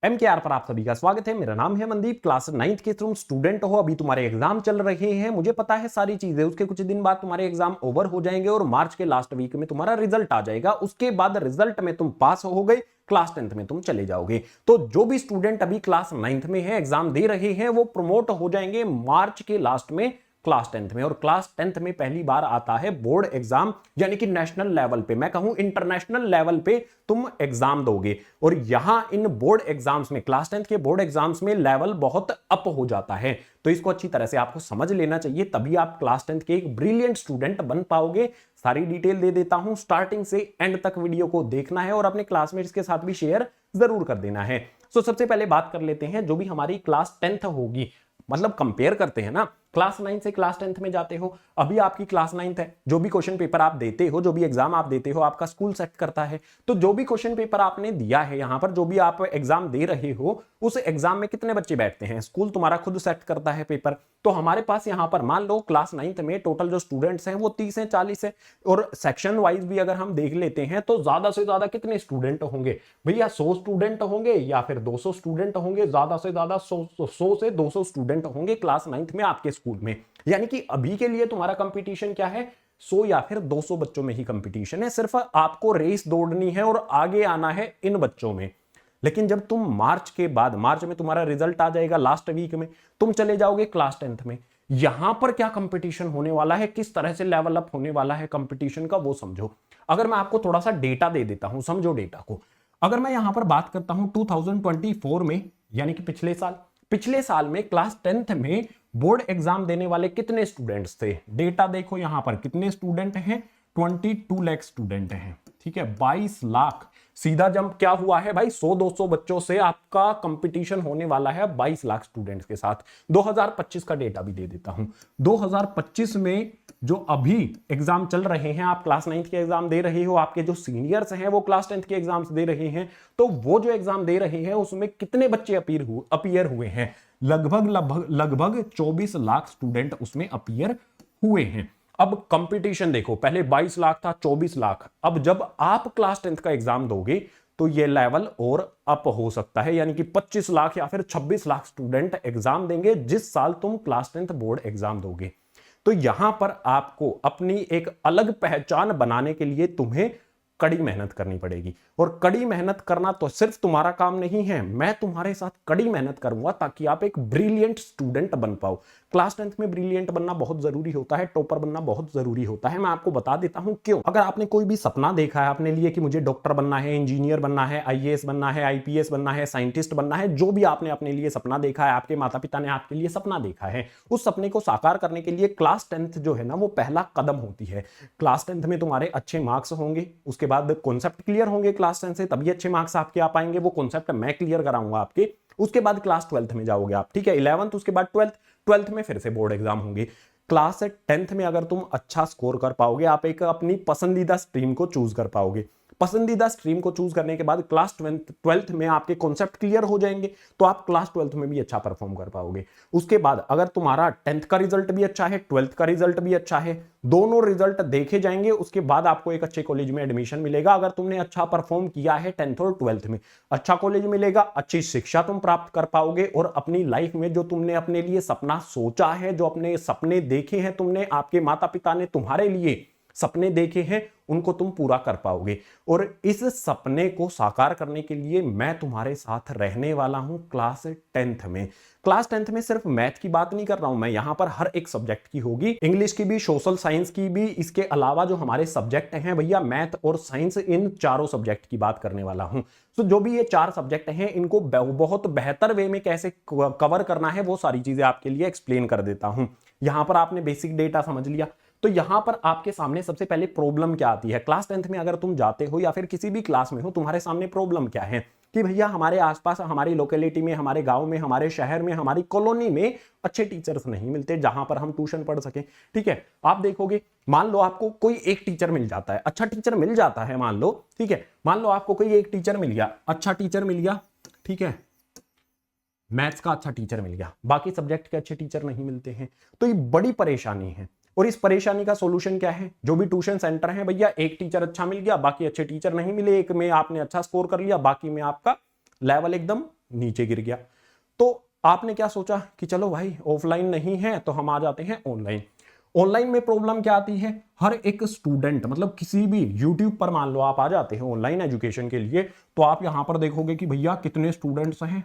MKR पर आप सभी का स्वागत है। मेरा नाम है मनदीप। क्लास 9th के तुम स्टूडेंट हो, अभी तुम्हारे एग्जाम चल रहे हैं, मुझे पता है सारी चीजें। उसके कुछ दिन बाद तुम्हारे एग्जाम ओवर हो जाएंगे और मार्च के लास्ट वीक में तुम्हारा रिजल्ट आ जाएगा। उसके बाद रिजल्ट में तुम पास हो गए, क्लास 10th में तुम चले जाओगे। तो जो भी स्टूडेंट अभी क्लास 9th में है, एग्जाम दे रहे हैं, वो प्रमोट हो जाएंगे मार्च के लास्ट में क्लास 10th में। और क्लास 10th में पहली बार आता है बोर्ड एग्जाम, यानी कि नेशनल लेवल पे, मैं कहूं इंटरनेशनल लेवल पे तुम एग्जाम दोगे। और यहां इन बोर्ड एग्जाम्स में, क्लास 10th के बोर्ड एग्जाम्स में लेवल बहुत अप हो जाता है। तो इसको अच्छी तरह से आपको समझ लेना चाहिए, तभी आप क्लास 10th के एक ब्रिलियंट स्टूडेंट बन पाओगे। सारी डिटेल दे देता हूं, स्टार्टिंग से एंड तक वीडियो को देखना है और अपने क्लासमेट्स के साथ भी शेयर जरूर कर देना है। तो सबसे पहले बात कर लेते हैं, जो भी हमारी क्लास 10th होगी, मतलब कंपेयर करते हैं ना, क्लास 9 से क्लास 10th में जाते हो, अभी आपकी क्लास 9th है। जो भी क्वेश्चन पेपर आप देते हो, जो भी एग्जाम आप देते हो, आपका स्कूल सेट करता है। तो जो भी क्वेश्चन पेपर आपने दिया है, यहां पर जो भी आप एग्जाम दे रहे हो, उस एग्जाम में कितने बच्चे बैठते हैं, स्कूल तुम्हारा खुद सेट करता है पेपर। तो हमारे पास यहां पर मान लो क्लास 9th में टोटल जो स्टूडेंट्स हैं वो 30 है, 40 है। और सेक्शन वाइज भी अगर हम देख लेते हैं तो ज्यादा से ज्यादा कितने स्टूडेंट होंगे भैया, 100 स्टूडेंट होंगे या फिर 200 स्टूडेंट होंगे। ज्यादा से ज्यादा 100 से 200 स्टूडेंट होंगे क्लास 9th में आपके स्कूल में। यानी कि अभी के लिए तुम्हारा कंपटीशन क्या है, 100 या फिर 200 बच्चों में ही कंपटीशन है। सिर्फ आपको रेस दौड़नी है और आगे आना है इन बच्चों में। लेकिन जब तुम मार्च के बाद, मार्च में तुम्हारा रिजल्ट आ जाएगा, लास्ट वीक में तुम चले जाओगे क्लास 10th में। यहां पर क्या कंपटीशन होने वाला है, किस तरह से लेवल अप होने वाला है कंपटीशन का, वो समझो। अगर मैं आपको थोड़ा सा डेटा दे देता हूं, समझो डेटा को। अगर मैं यहां पर बात करता हूं 2024 में, यानी कि पिछले साल में क्लास 10th में बोर्ड एग्जाम देने वाले कितने स्टूडेंट्स थे, डेटा देखो यहां पर कितने स्टूडेंट हैं, 22 लाख स्टूडेंट हैं। ठीक है, 22 लाख। सीधा जंप क्या हुआ है भाई, 100-200 बच्चों से आपका कंपटीशन होने वाला है 22 लाख स्टूडेंट्स के साथ। 2025 का डेटा भी दे देता हूं। 2025 में जो अभी एग्जाम चल रहे हैं, आप क्लास 9th के एग्जाम दे रहे हो, आपके जो सीनियर्स हैं वो क्लास 10th के एग्जाम्स दे रहे हैं, तो वो जो एग्जाम दे रहे हैं उसमें कितने बच्चे अपीयर हुए हैं, लगभग 24 लाख स्टूडेंट उसमें अपीयर हुए हैं। अब कंपटीशन देखो, पहले 22 लाख था, 24 लाख। अब जब आप क्लास 10th का एग्जाम दोगे तो ये लेवल और अप हो सकता है, यानी कि 25 लाख या फिर 26 लाख स्टूडेंट एग्जाम देंगे जिस साल तुम क्लास 10th बोर्ड एग्जाम दोगे। तो यहां पर आपको अपनी एक अलग पहचान बनाने के लिए तुम्हें कड़ी मेहनत करनी पड़ेगी। और कड़ी मेहनत करना तो सिर्फ तुम्हारा काम नहीं है, मैं तुम्हारे साथ कड़ी मेहनत करूंगा ताकि आप एक ब्रिलियंट स्टूडेंट बन पाओ। क्लास 10th में ब्रिलियंट बनना बहुत जरूरी होता है, टॉपर बनना बहुत जरूरी होता है। मैं आपको बता देता हूं क्यों। अगर आपने कोई भी सपना देखा है अपने लिए कि मुझे डॉक्टर बनना है, इंजीनियर बनना है, IAS बनना है, IPS बनना है, साइंटिस्ट बनना है, जो भी आपने अपने लिए सपना देखा है, आपके माता पिता ने आपके लिए सपना देखा है, उस सपने को साकार करने के लिए क्लास 10th जो है ना, वो पहला कदम होती है। क्लास 10th में तुम्हारे अच्छे मार्क्स होंगे, उसके बाद कॉन्सेप्ट क्लियर होंगे क्लास 10 से, तभी अच्छे मार्क्स आपके आ पाएंगे। वो कॉन्सेप्ट मैं क्लियर कराऊंगा आपके। उसके बाद क्लास 12th में जाओगे आप, ठीक है, 11th, उसके बाद 12th में फिर से बोर्ड एग्जाम होंगे। क्लास 10th में अगर तुम अच्छा स्कोर कर पाओगे, आप एक अपनी पसंदीदा स्ट्रीम को चूज कर पाओगे। पसंदीदा स्ट्रीम को चूज करने के बाद क्लास 12th में आपके कॉन्सेप्ट क्लियर हो जाएंगे, तो आप क्लास 12th में भी अच्छा परफॉर्म कर पाओगे। उसके बाद अगर तुम्हारा 10th का रिजल्ट भी अच्छा है, 12th का रिजल्ट भी अच्छा है, दोनों रिजल्ट देखे जाएंगे, उसके बाद आपको एक अच्छे कॉलेज में एडमिशन मिलेगा। अगर तुमने अच्छा परफॉर्म किया है 10th और 12th में, अच्छा कॉलेज मिलेगा, अच्छी शिक्षा तुम प्राप्त कर पाओगे और अपनी लाइफ में जो तुमने अपने लिए सपना सोचा है, जो अपने सपने देखे हैं तुमने, आपके माता पिता ने तुम्हारे लिए सपने देखे हैं, उनको तुम पूरा कर पाओगे। और इस सपने को साकार करने के लिए मैं तुम्हारे साथ रहने वाला हूं क्लास 10th में। क्लास 10th में सिर्फ मैथ की बात नहीं कर रहा हूं मैं, यहां पर हर एक सब्जेक्ट की होगी, इंग्लिश की भी, सोशल साइंस की भी। इसके अलावा जो हमारे सब्जेक्ट हैं भैया, मैथ और साइंस, इन चारों सब्जेक्ट की बात करने वाला हूं। तो जो भी ये 4 सब्जेक्ट हैं, इनको बहुत बेहतर वे में कैसे कवर करना है, वो सारी चीजें आपके लिए एक्सप्लेन कर देता हूं। यहां पर आपने बेसिक डेटा समझ लिया, तो यहां पर आपके सामने सबसे पहले प्रॉब्लम क्या आती है। क्लास 10th में अगर तुम जाते हो या फिर किसी भी क्लास में हो, तुम्हारे सामने प्रॉब्लम क्या है कि भैया हमारे आसपास, हमारी लोकेलिटी में, हमारे गांव में, हमारे शहर में, हमारी कॉलोनी में अच्छे टीचर्स नहीं मिलते जहां पर हम ट्यूशन पढ़ सकें। ठीक है, आप देखोगे, मान लो आपको कोई एक टीचर मिल जाता है, अच्छा टीचर मिल जाता है, मान लो, ठीक है, मान लो आपको कोई एक टीचर मिल गया, अच्छा टीचर मिल गया, ठीक है, मैथ्स का अच्छा टीचर मिल गया, बाकी सब्जेक्ट के अच्छे टीचर नहीं मिलते हैं, तो ये बड़ी परेशानी है। और इस परेशानी का सॉल्यूशन क्या है, जो भी ट्यूशन सेंटर है भैया, एक टीचर अच्छा मिल गया, बाकी अच्छे टीचर नहीं मिले, एक में आपने अच्छा स्कोर कर लिया, बाकी में आपका लेवल एकदम नीचे गिर गया। तो आपने क्या सोचा कि चलो भाई ऑफलाइन नहीं है तो हम आ जाते हैं ऑनलाइन। ऑनलाइन में प्रॉब्लम क्या आती है, हर एक स्टूडेंट मतलब किसी भी यूट्यूब पर मान लो आप आ जाते हैं ऑनलाइन एजुकेशन के लिए, तो आप यहां पर देखोगे कि भैया कितने स्टूडेंट्स हैं,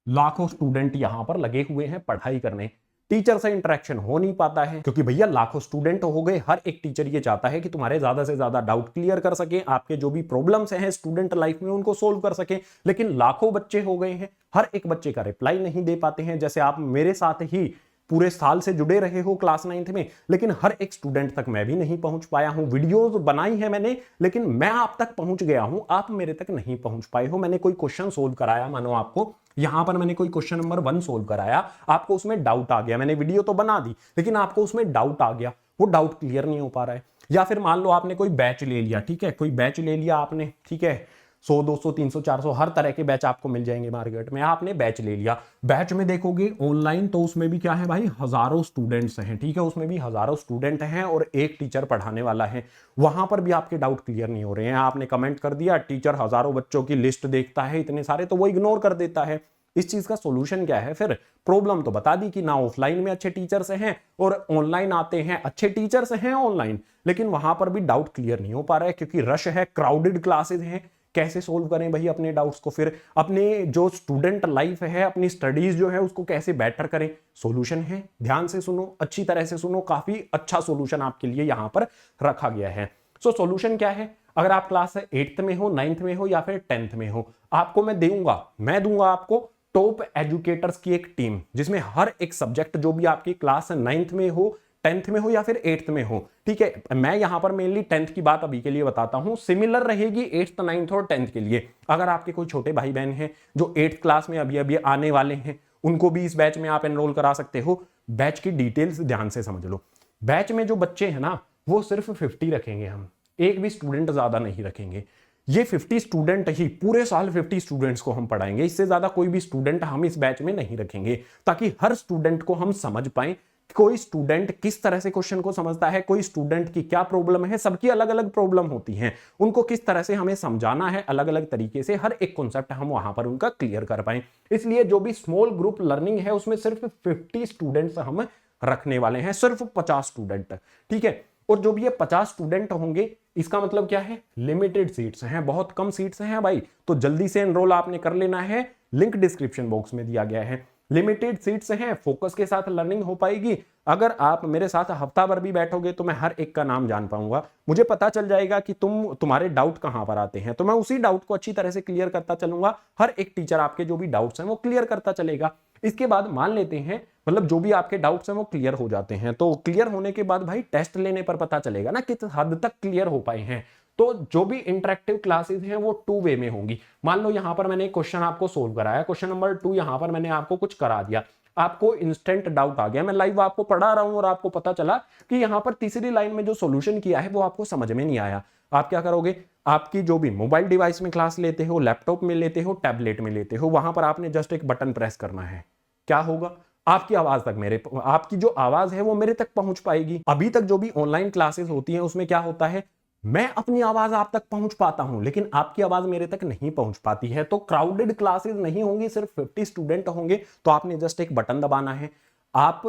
लाखों स्टूडेंट यहां पर लगे हुए हैं पढ़ाई करने। टीचर से इंटरेक्शन हो नहीं पाता है क्योंकि भैया लाखों स्टूडेंट हो गए। हर एक टीचर ये चाहता है कि तुम्हारे ज्यादा से ज्यादा डाउट क्लियर कर सके, आपके जो भी प्रॉब्लम्स हैं स्टूडेंट लाइफ में उनको सोल्व कर सके। लेकिन लाखों बच्चे हो गए हैं, हर एक बच्चे का रिप्लाई नहीं दे पाते हैं। जैसे आप मेरे साथ ही पूरे साल से जुड़े रहे हो क्लास 9th में, लेकिन हर एक स्टूडेंट तक मैं भी नहीं पहुंच पाया हूं। वीडियोस बनाई है मैंने, लेकिन मैं आप तक पहुंच गया हूं, आप मेरे तक नहीं पहुंच पाए हो। मैंने कोई क्वेश्चन सोल्व कराया, मानो आपको यहां पर मैंने कोई क्वेश्चन नंबर 1 सोल्व कराया, आपको उसमें डाउट आ गया, मैंने वीडियो तो बना दी लेकिन आपको उसमें डाउट आ गया, वो डाउट क्लियर नहीं हो पा रहा है। या फिर मान लो आपने कोई बैच ले लिया, ठीक है, कोई बैच ले लिया आपने, ठीक है, 100 200 300 400 हर तरह के बैच आपको मिल जाएंगे मार्केट में। आपने बैच ले लिया, बैच में देखोगे ऑनलाइन तो उसमें भी क्या है भाई, हजारों स्टूडेंट्स हैं, ठीक है, उसमें भी हजारों स्टूडेंट हैं और एक टीचर पढ़ाने वाला है। वहां पर भी आपके डाउट क्लियर नहीं हो रहे हैं। आपने कमेंट कर दिया, टीचर हजारों बच्चों की लिस्ट देखता है इतने सारे, तो वो इग्नोर कर देता है। इस चीज का सॉल्यूशन क्या है फिर, प्रॉब्लम तो बता दी कि ना ऑफलाइन में अच्छे टीचर्स हैं और ऑनलाइन आते हैं अच्छे टीचर्स हैं ऑनलाइन, लेकिन वहां पर भी डाउट क्लियर नहीं हो पा रहा है क्योंकि रश है, क्राउडेड क्लासेस हैं। कैसे सोल्व करें भाई अपने डाउट्स को, फिर अपने जो स्टूडेंट लाइफ है, अपनी स्टडीज जो है उसको कैसे बेटर करें। सॉल्यूशन है, ध्यान से सुनो, अच्छी तरह से सुनो, काफी अच्छा सॉल्यूशन आपके लिए यहां पर रखा गया है। सो सॉल्यूशन क्या है, अगर आप क्लास 8th में हो, 9th में हो या फिर 10th में हो, आपको मैं दूंगा आपको टॉप एजुकेटर्स की एक टीम, जिसमें हर एक सब्जेक्ट जो भी आपकी क्लास 9th में हो, 10th में हो या फिर 8th में हो, ठीक है। मैं यहां पर मेनली 10th की बात अभी के लिए बताता हूं, सिमिलर रहेगी 8th 9th और 10th के लिए। अगर आपके कोई छोटे भाई बहन हैं जो 8th क्लास में अभी अभी आने वाले हैं, उनको भी इस बैच में आप एनरोल करा सकते हो। बैच की डिटेल्स ध्यान से समझ लो। बैच में जो बच्चे हैं ना, वो सिर्फ 50 रखेंगे, हम एक भी स्टूडेंट ज्यादा नहीं रखेंगे। ये 50 स्टूडेंट ही पूरे साल 50 स्टूडेंट्स को हम पढ़ाएंगे, इससे ज्यादा कोई भी स्टूडेंट हम इस बैच में नहीं रखेंगे, ताकि हर स्टूडेंट को हम समझ पाए। कोई स्टूडेंट किस तरह से क्वेश्चन को समझता है, कोई स्टूडेंट की क्या प्रॉब्लम है, सबकी अलग अलग प्रॉब्लम होती है, उनको किस तरह से हमें समझाना है, अलग अलग तरीके से हर एक कॉन्सेप्ट हम वहां पर उनका क्लियर कर पाए। इसलिए जो भी स्मॉल ग्रुप लर्निंग है उसमें सिर्फ 50 स्टूडेंट्स हम रखने वाले हैं, सिर्फ 50 स्टूडेंट, ठीक है। और जो भी ये 50 स्टूडेंट होंगे, इसका मतलब क्या है, लिमिटेड सीट्स हैं, बहुत कम सीट्स हैं भाई, तो जल्दी से एनरोल आपने कर लेना है। लिंक डिस्क्रिप्शन बॉक्स में दिया गया है। लिमिटेड सीट्स हैं, फोकस के साथ लर्निंग हो पाएगी। अगर आप मेरे साथ हफ्ता भर भी बैठोगे तो मैं हर एक का नाम जान पाऊंगा, मुझे पता चल जाएगा कि तुम्हारे डाउट कहां पर आते हैं, तो मैं उसी डाउट को अच्छी तरह से क्लियर करता चलूंगा। हर एक टीचर आपके जो भी डाउट्स हैं वो क्लियर करता चलेगा। इसके बाद मान लेते हैं, मतलब जो भी आपके डाउट्स हैं वो क्लियर हो जाते हैं, तो क्लियर होने के बाद भाई टेस्ट लेने पर पता चलेगा ना किस हद तक क्लियर हो पाए हैं। तो जो भी इंटरेक्टिव क्लासेस हैं वो 2 वे में होंगी। मान लो यहां पर मैंने क्वेश्चन आपको सोल्व कराया, क्वेश्चन नंबर 2 यहां पर मैंने आपको कुछ करा दिया, आपको इंस्टेंट डाउट आ गया, मैं लाइव आपको पढ़ा रहा हूं और आपको पता चला कि यहां पर तीसरी लाइन में जो सॉल्यूशन किया है वो आपको समझ में नहीं आया। आप क्या करोगे, आपकी जो भी मोबाइल डिवाइस में क्लास लेते हो, लैपटॉप में लेते हो, टैबलेट में लेते हो, वहां पर आपने जस्ट एक बटन प्रेस करना है। क्या होगा, आपकी आपकी जो आवाज है वो मेरे तक पहुंच पाएगी। अभी तक जो भी ऑनलाइन क्लासेस होती हैं उसमें क्या होता है, मैं अपनी आवाज आप तक पहुंच पाता हूं लेकिन आपकी आवाज मेरे तक नहीं पहुंच पाती है। तो क्राउडेड क्लासेस नहीं होंगी, सिर्फ 50 स्टूडेंट होंगे, तो आपने जस्ट एक बटन दबाना है, आप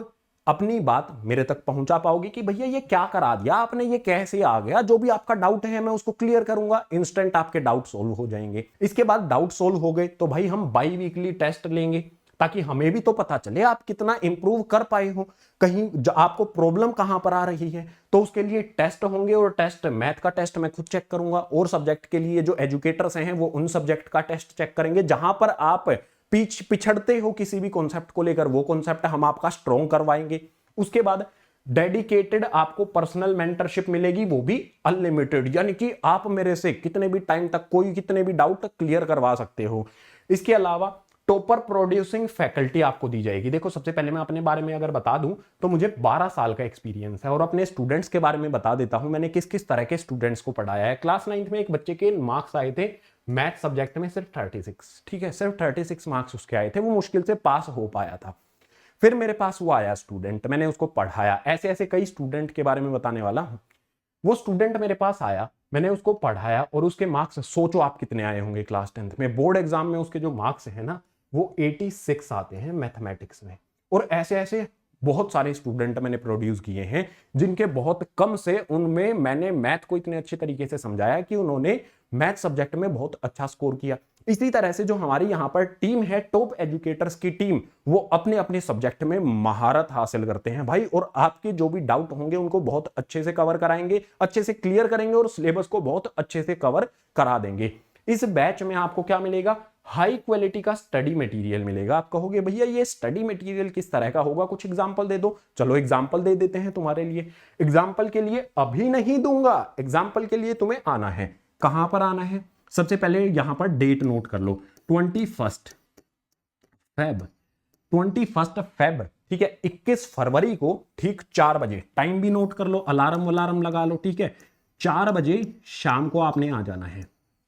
अपनी बात मेरे तक पहुंचा पाओगे कि भैया ये क्या करा दिया आपने, ये कैसे आ गया, जो भी आपका डाउट है मैं उसको क्लियर करूंगा, इंस्टेंट आपके डाउट सोल्व हो जाएंगे। इसके बाद डाउट सोल्व हो गए तो भाई हम बाई वीकली टेस्ट लेंगे, ताकि हमें भी तो पता चले आप कितना इंप्रूव कर पाए हो, कहीं आपको प्रॉब्लम कहां पर आ रही है। तो उसके लिए टेस्ट होंगे, और टेस्ट, मैथ का टेस्ट मैं खुद चेक करूंगा, और सब्जेक्ट के लिए जो एजुकेटर्स हैं वो उन सब्जेक्ट का टेस्ट चेक करेंगे जहां पर आप पिछड़ते हो किसी भी कॉन्सेप्ट को लेकर, वो कॉन्सेप्ट हम आपका स्ट्रॉन्ग करवाएंगे। उसके बाद डेडिकेटेड आपको पर्सनल मेंटरशिप मिलेगी, वो भी अनलिमिटेड, यानी कि आप मेरे से कितने भी टाइम तक कोई कितने भी डाउट क्लियर करवा सकते हो। इसके अलावा टॉपर प्रोड्यूसिंग फैकल्टी आपको दी जाएगी। देखो सबसे पहले मैं अपने बारे में अगर बता दूं तो मुझे 12 साल का एक्सपीरियंस है, और अपने स्टूडेंट्स के बारे में बता देता हूं मैंने किस किस तरह के स्टूडेंट्स को पढ़ाया है। क्लास 9th में एक बच्चे के मार्क्स आए थे मैथ सब्जेक्ट में सिर्फ 36, ठीक है, सिर्फ 36 मार्क्स उसके आए थे, वो मुश्किल से पास हो पाया था। फिर मेरे पास वो आया स्टूडेंट, मैंने उसको पढ़ाया, ऐसे ऐसे कई स्टूडेंट के बारे में बताने वाला हूं। वो स्टूडेंट मेरे पास आया, मैंने उसको पढ़ाया और उसके मार्क्स सोचो आप कितने आए होंगे क्लास 10th में। बोर्ड एग्जाम में उसके जो मार्क्स हैं ना वो 86 आते हैं मैथमेटिक्स में। और ऐसे ऐसे बहुत सारे स्टूडेंट मैंने प्रोड्यूस किए हैं जिनके बहुत कम से उनमें मैंने मैथ को इतने अच्छे तरीके से समझाया कि उन्होंने मैथ सब्जेक्ट में बहुत अच्छा स्कोर किया। इसी तरह से जो हमारी यहाँ पर टीम है, टॉप एजुकेटर्स की टीम, वो अपने अपने सब्जेक्ट में महारत हासिल करते हैं भाई, और आपके जो भी डाउट होंगे उनको बहुत अच्छे से कवर कराएंगे, अच्छे से क्लियर करेंगे और सिलेबस को बहुत अच्छे से कवर करा देंगे। इस बैच में आपको क्या मिलेगा? हाई क्वालिटी का स्टडी मटेरियल मिलेगा। आप कहोगे भैया ये स्टडी मटेरियल किस तरह का होगा, कुछ एग्जांपल दे दो। चलो एग्जांपल दे देते हैं तुम्हारे लिए। एग्जांपल के लिए अभी नहीं दूंगा, एग्जांपल के लिए तुम्हें आना है। कहां पर आना है? सबसे पहले यहां पर डेट नोट कर लो, 21 फेब, ठीक है, 21 फरवरी को ठीक 4 बजे, टाइम भी नोट कर लो, अलार्म लगा लो, ठीक है, 4 बजे शाम को आपने आ जाना है।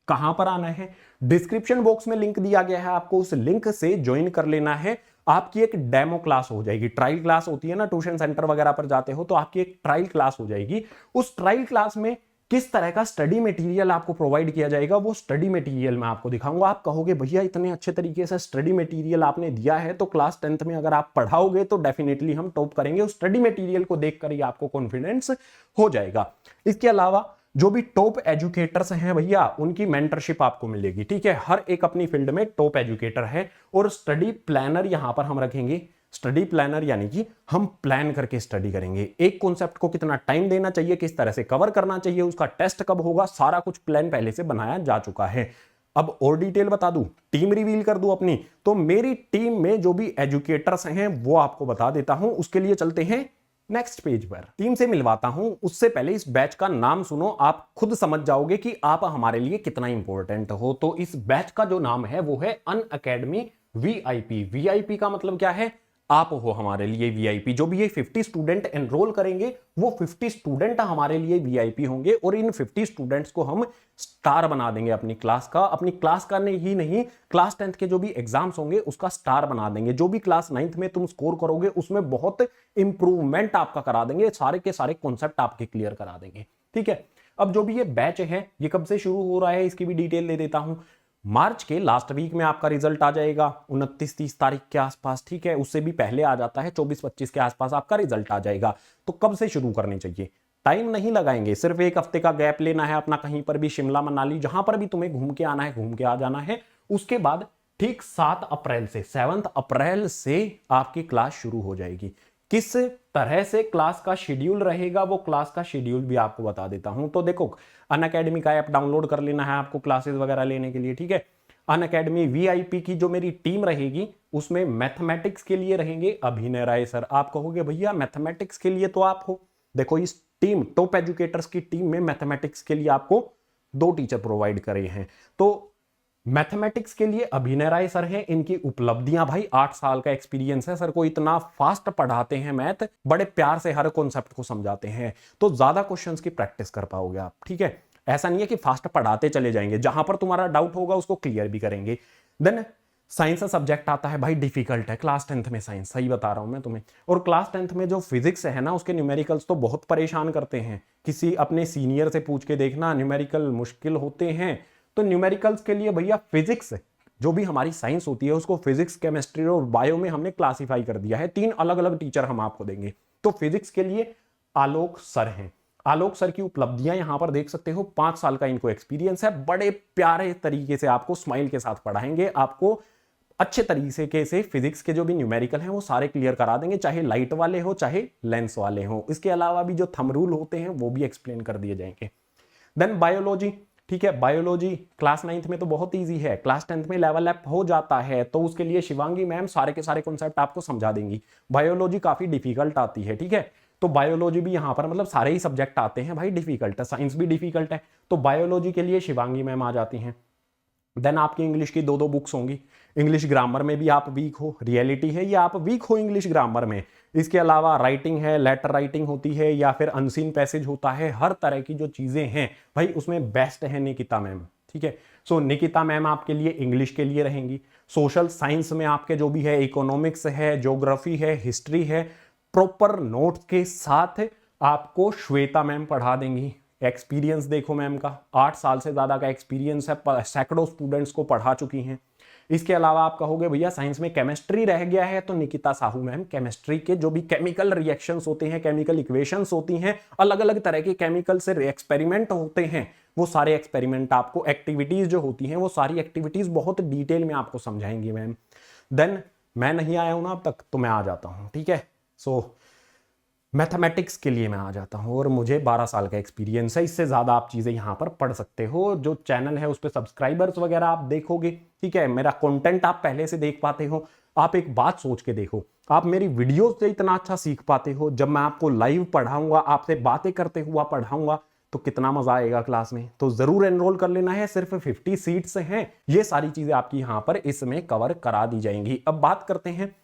कहां पर आना है? डिस्क्रिप्शन बॉक्स में लिंक दिया गया है, आपको उस लिंक से ज्वाइन कर लेना है। आपकी एक डेमो क्लास हो जाएगी, ट्रायल क्लास होती है ना, ट्यूशन सेंटर वगैरह पर जाते हो तो आपकी एक ट्रायल क्लास हो जाएगी। उस ट्रायल क्लास में किस तरह का स्टडी मटेरियल आपको प्रोवाइड किया जाएगा वो स्टडी मटेरियल मैं आपको दिखाऊंगा। आप कहोगे भैया इतने अच्छे तरीके से स्टडी मटेरियल आपने दिया है तो क्लास 10th में अगर आप पढ़ाओगे तो डेफिनेटली हम टॉप करेंगे। उस स्टडी मटेरियल को देखकर ही आपको कॉन्फिडेंस हो जाएगा। इसके अलावा जो भी टॉप एजुकेटर्स हैं भैया उनकी मेंटरशिप आपको मिलेगी, ठीक है, हर एक अपनी फील्ड में टॉप एजुकेटर है। और स्टडी प्लानर यहां पर हम रखेंगे, स्टडी प्लानर यानी कि हम प्लान करके स्टडी करेंगे, एक कॉन्सेप्ट को कितना टाइम देना चाहिए, किस तरह से कवर करना चाहिए, उसका टेस्ट कब होगा, सारा कुछ प्लान पहले से बनाया जा चुका है। अब और डिटेल बता दूं, टीम रिवील कर दूं अपनी, तो मेरी टीम में जो भी एजुकेटर्स हैं वो आपको बता देता हूं। उसके लिए चलते हैं नेक्स्ट पेज पर, टीम से मिलवाता हूं। उससे पहले इस बैच का नाम सुनो, आप खुद समझ जाओगे कि आप हमारे लिए कितना इंपॉर्टेंट हो। तो इस बैच का जो नाम है वो है अनअकैडमी वीआईपी। वीआईपी का मतलब क्या है? आप हो हमारे लिए वीआईपी। जो भी ये 50 स्टूडेंट एनरोल करेंगे वो 50 स्टूडेंट हमारे लिए वीआईपी होंगे और इन 50 स्टूडेंट्स को हम स्टार बना देंगे अपनी क्लास का। अपनी क्लास का ही नहीं, क्लास 10th के जो भी एग्जाम्स होंगे उसका स्टार बना देंगे। जो भी क्लास 9th में तुम स्कोर करोगे उसमें बहुत इंप्रूवमेंट आपका करा देंगे, सारे के सारे कॉन्सेप्ट आपके क्लियर करा देंगे, ठीक है। अब जो भी ये बैच है ये कब से शुरू हो रहा है इसकी भी डिटेल दे देता हूं। मार्च के लास्ट वीक में आपका रिजल्ट आ जाएगा, 29-30 तारीख के आसपास, ठीक है, उससे भी पहले आ जाता है, 24-25 के आसपास आपका रिजल्ट आ जाएगा। तो कब से शुरू करनी चाहिए? टाइम नहीं लगाएंगे, सिर्फ एक हफ्ते का गैप लेना है अपना, कहीं पर भी, शिमला मनाली जहां पर भी तुम्हें घूम के आना है घूम के आ जाना है। उसके बाद ठीक 7 अप्रैल से आपकी क्लास शुरू हो जाएगी। किस तरह से क्लास का शेड्यूल रहेगा वो क्लास का शेड्यूल भी आपको बता देता हूं। तो देखो, अनअकैडमी का ऐप डाउनलोड कर लेना है आपको क्लासेस वगैरह लेने के लिए, ठीक है। अनअकैडमी वीआईपी की जो मेरी टीम रहेगी उसमें मैथमेटिक्स के लिए रहेंगे अभिनय राय सर। आप कहोगे भैया मैथमेटिक्स के लिए तो आप हो, देखो इस टीम टॉप एजुकेटर्स की टीम में मैथमेटिक्स के लिए आपको 2 टीचर प्रोवाइड करे हैं। तो मैथमेटिक्स के लिए अभिनय राय सर हैं, इनकी उपलब्धियां भाई 8 साल का एक्सपीरियंस है सर को, इतना फास्ट पढ़ाते हैं मैथ, बड़े प्यार से हर कॉन्सेप्ट को समझाते हैं, तो ज्यादा क्वेश्चंस की प्रैक्टिस कर पाओगे आप, ठीक है। ऐसा नहीं है कि फास्ट पढ़ाते चले जाएंगे, जहां पर तुम्हारा डाउट होगा उसको क्लियर भी करेंगे। देन साइंस का सब्जेक्ट आता है भाई, डिफिकल्ट है क्लास 10th में साइंस, सही बता रहा हूं मैं तुम्हें। और क्लास 10th में जो फिजिक्स है ना उसके न्यूमेरिकल्स तो बहुत परेशान करते हैं, किसी अपने सीनियर से पूछ के देखना, न्यूमेरिकल मुश्किल होते हैं। तो न्यूमेरिकल्स के लिए भैया फिजिक्स, जो भी हमारी साइंस होती है उसको फिजिक्स, केमिस्ट्री और बायो में हमने क्लासिफाई कर दिया है, 3 अलग अलग टीचर हम आपको देंगे। तो फिजिक्स के लिए आलोक सर हैं। आलोक सर की उपलब्धियां यहां पर देख सकते हो, 5 साल का इनको एक्सपीरियंस है, बड़े प्यारे तरीके से आपको स्माइल के साथ पढ़ाएंगे, आपको अच्छे तरीके से फिजिक्स के जो भी न्यूमेरिकल हैं वो सारे क्लियर करा देंगे, चाहे लाइट वाले हो चाहे लेंस वाले हो। इसके अलावा भी जो थंब रूल होते हैं वो भी एक्सप्लेन कर दिए जाएंगे। देन बायोलॉजी, ठीक है, बायोलॉजी क्लास 9th में तो बहुत इजी है, क्लास 10th में लेवल अप हो जाता है, तो उसके लिए शिवांगी मैम सारे के सारे कॉन्सेप्ट आपको समझा देंगी। बायोलॉजी काफी डिफिकल्ट आती है, ठीक है, तो बायोलॉजी भी यहाँ पर मतलब सारे ही सब्जेक्ट आते हैं भाई डिफिकल्ट है, साइंस भी डिफिकल्ट है, तो बायोलॉजी के लिए शिवांगी मैम आ जाती हैं। देन आपकी इंग्लिश की 2 बुक्स होंगी, इंग्लिश ग्रामर में भी आप वीक हो, रियलिटी है या आप वीक हो इंग्लिश ग्रामर में, इसके अलावा राइटिंग है, लेटर राइटिंग होती है या फिर अनसीन पैसेज होता है, हर तरह की जो चीजें हैं भाई उसमें बेस्ट है निकिता मैम, ठीक है। सो निकिता मैम आपके लिए इंग्लिश के लिए रहेंगी। सोशल साइंस में आपके जो भी है, इकोनॉमिक्स है, ज्योग्राफी है, हिस्ट्री है, प्रॉपर नोट्स के साथ आपको श्वेता मैम पढ़ा देंगी, एक्सपीरियंस देखो मैम का, 8 साल से ज्यादा का एक्सपीरियंस है, सैकड़ों स्टूडेंट्स को पढ़ा चुकी हैं। इसके अलावा आप कहोगे भैया साइंस में केमिस्ट्री रह गया है, तो निकिता साहू मैम केमिस्ट्री के जो भी केमिकल रिएक्शंस होते हैं, केमिकल इक्वेशंस होती हैं, अलग अलग तरह के केमिकल से एक्सपेरिमेंट होते हैं, वो सारे एक्सपेरिमेंट आपको, एक्टिविटीज जो होती हैं वो सारी एक्टिविटीज बहुत डिटेल में आपको समझाएंगी मैम। देन मैं नहीं आया हूं ना अब तक, तो मैं आ जाता हूं, ठीक है। सो मैथमेटिक्स के लिए मैं आ जाता हूँ और मुझे 12 साल का एक्सपीरियंस है, इससे ज़्यादा आप चीज़ें यहाँ पर पढ़ सकते हो। जो चैनल है उस पर सब्सक्राइबर्स वगैरह आप देखोगे, ठीक है, मेरा कंटेंट आप पहले से देख पाते हो। आप एक बात सोच के देखो, आप मेरी वीडियो से इतना अच्छा सीख पाते हो, जब मैं आपको लाइव पढ़ाऊंगा, आपसे बातें करते हुआ पढ़ाऊंगा, तो कितना मजा आएगा क्लास में। तो जरूर एनरोल कर लेना है, सिर्फ 50 सीट्स हैं, ये सारी चीजें आपकी यहाँ पर इसमें कवर करा दी जाएंगी। अब बात करते हैं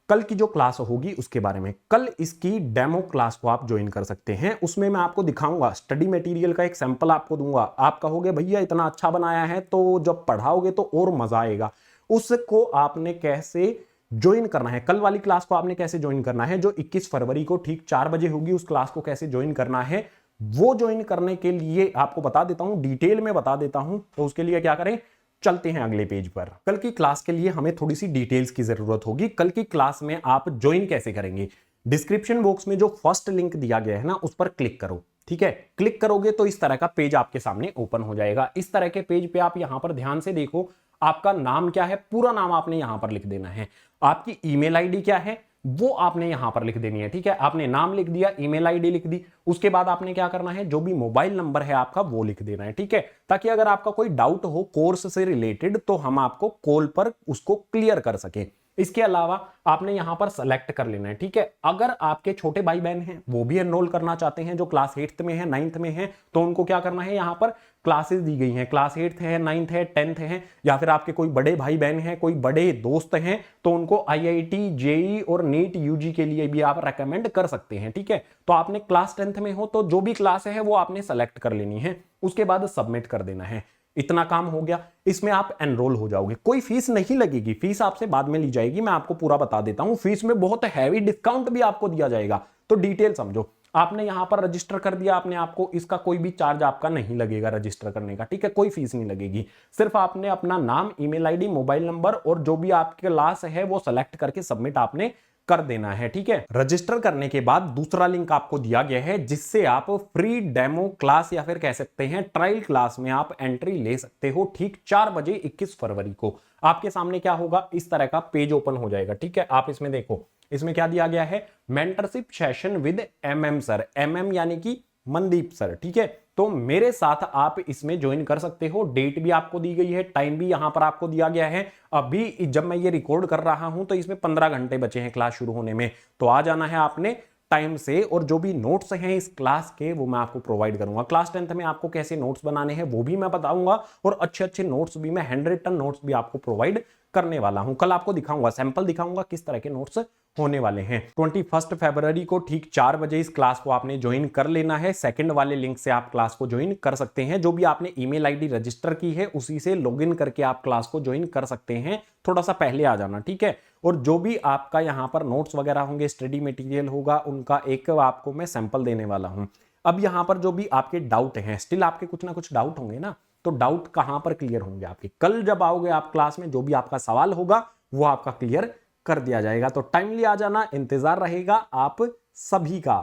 कल की जो क्लास होगी उसके बारे में। कल इसकी डेमो क्लास को आप ज्वाइन कर सकते हैं, उसमें मैं आपको दिखाऊंगा, स्टडी मटेरियल का एक सैंपल आपको दूंगा। आप कहोगे भैया इतना अच्छा बनाया है, तो जब पढ़ाओगे तो और मजा आएगा। उसको आपने कैसे ज्वाइन करना है, कल वाली क्लास को आपने कैसे ज्वाइन करना है, जो 21 फरवरी को ठीक 4 बजे होगी, उस क्लास को कैसे ज्वाइन करना है, वो ज्वाइन करने के लिए आपको बता देता हूं, डिटेल में बता देता हूं। तो उसके लिए क्या करें, चलते हैं अगले पेज पर। कल की क्लास के लिए हमें थोड़ी सी डिटेल्स की जरूरत होगी। कल की क्लास में आप ज्वाइन कैसे करेंगे, डिस्क्रिप्शन बॉक्स में जो फर्स्ट लिंक दिया गया है ना, उस पर क्लिक करो, ठीक है। क्लिक करोगे तो इस तरह का पेज आपके सामने ओपन हो जाएगा। इस तरह के पेज पे आप यहां पर ध्यान से देखो, आपका नाम क्या है, पूरा नाम आपने यहां पर लिख देना है। आपकी ईमेल आईडी क्या है वो आपने यहां पर लिख देनी है, ठीक है। आपने नाम लिख दिया, ईमेल आईडी लिख दी, उसके बाद आपने क्या करना है, जो भी मोबाइल नंबर है आपका वो लिख देना है, ठीक है, ताकि अगर आपका कोई डाउट हो कोर्स से रिलेटेड तो हम आपको कॉल पर उसको क्लियर कर सके। इसके अलावा आपने यहां पर सेलेक्ट कर लेना है, ठीक है। अगर आपके छोटे भाई बहन हैं, वो भी एनरोल करना चाहते हैं, जो क्लास 8th में है, 9th में है, तो उनको क्या करना है, यहां पर क्लासेस दी गई हैं, क्लास 8th है, 9th है, 10th है, या फिर आपके कोई बड़े भाई बहन हैं, कोई बड़े दोस्त हैं, तो उनको IIT JEE और नीट UG के लिए भी आप रेकमेंड कर सकते हैं, ठीक है। तो आपने क्लास 10th में हो तो जो भी क्लास है वो आपने सेलेक्ट कर लेनी है, उसके बाद सबमिट कर देना है। इतना काम हो गया, इसमें आप एनरोल हो जाओगे। कोई फीस नहीं लगेगी, फीस आपसे बाद में ली जाएगी, मैं आपको पूरा बता देता हूं। फीस में बहुत हैवी डिस्काउंट भी आपको दिया जाएगा, तो डिटेल समझो। आपने यहां पर रजिस्टर कर दिया आपने, आपको इसका कोई भी चार्ज आपका नहीं लगेगा रजिस्टर करने का, ठीक है, कोई फीस नहीं लगेगी। सिर्फ आपने अपना नाम, ईमेल आईडी, मोबाइल नंबर और जो भी आपके क्लास है वो सेलेक्ट करके सबमिट आपने कर देना है, ठीक है। रजिस्टर करने के बाद दूसरा लिंक आपको दिया गया है, जिससे आप फ्री डेमो क्लास या फिर कह सकते हैं ट्रायल क्लास में आप एंट्री ले सकते हो। ठीक 4 बजे 21 फरवरी को आपके सामने क्या होगा, इस तरह का पेज ओपन हो जाएगा, ठीक है। आप इसमें देखो, इसमें क्या दिया गया है, mentorship session with MM sir, MM यानी कि मनदीप सर, ठीक है। तो मेरे साथ आप इसमें ज्वाइन कर सकते हो। डेट भी आपको दी गई है, टाइम भी यहां पर आपको दिया गया है। अभी जब मैं ये रिकॉर्ड कर रहा हूं तो इसमें 15 घंटे बचे हैं क्लास शुरू होने में, तो आ जाना है आपने टाइम से। और जो भी नोट्स हैं इस क्लास के वो मैं आपको प्रोवाइड करूंगा। क्लास 10th में आपको कैसे नोट्स बनाने हैं वो भी मैं बताऊंगा, और अच्छे अच्छे नोट्स भी, मैं हैंड रिटन नोट्स भी आपको प्रोवाइड करने वाला हूं। कल आपको दिखाऊंगा, सैंपल दिखाऊंगा किस तरह के नोट्स होने वाले हैं। 21 फरवरी को ठीक 4 बजे इस क्लास को आपने ज्वाइन कर लेना है। सेकंड वाले लिंक से आप क्लास को ज्वाइन कर सकते हैं। जो भी आपने ईमेल आईडी रजिस्टर की है उसी से लॉगिन करके आप क्लास को ज्वाइन कर सकते हैं। थोड़ा सा पहले आ जाना, ठीक है। और जो भी आपका यहाँ पर नोट्स वगैरह होंगे, स्टडी मटेरियल होगा, उनका एक आपको मैं सैंपल देने वाला हूँ। अब यहाँ पर जो भी आपके डाउट हैं, स्टिल आपके कुछ ना कुछ डाउट होंगे ना, तो डाउट कहां पर क्लियर होंगे आपके, कल जब आओगे आप क्लास में, जो भी आपका सवाल होगा वो आपका क्लियर कर दिया जाएगा। तो टाइमली आ जाना, इंतजार रहेगा आप सभी का।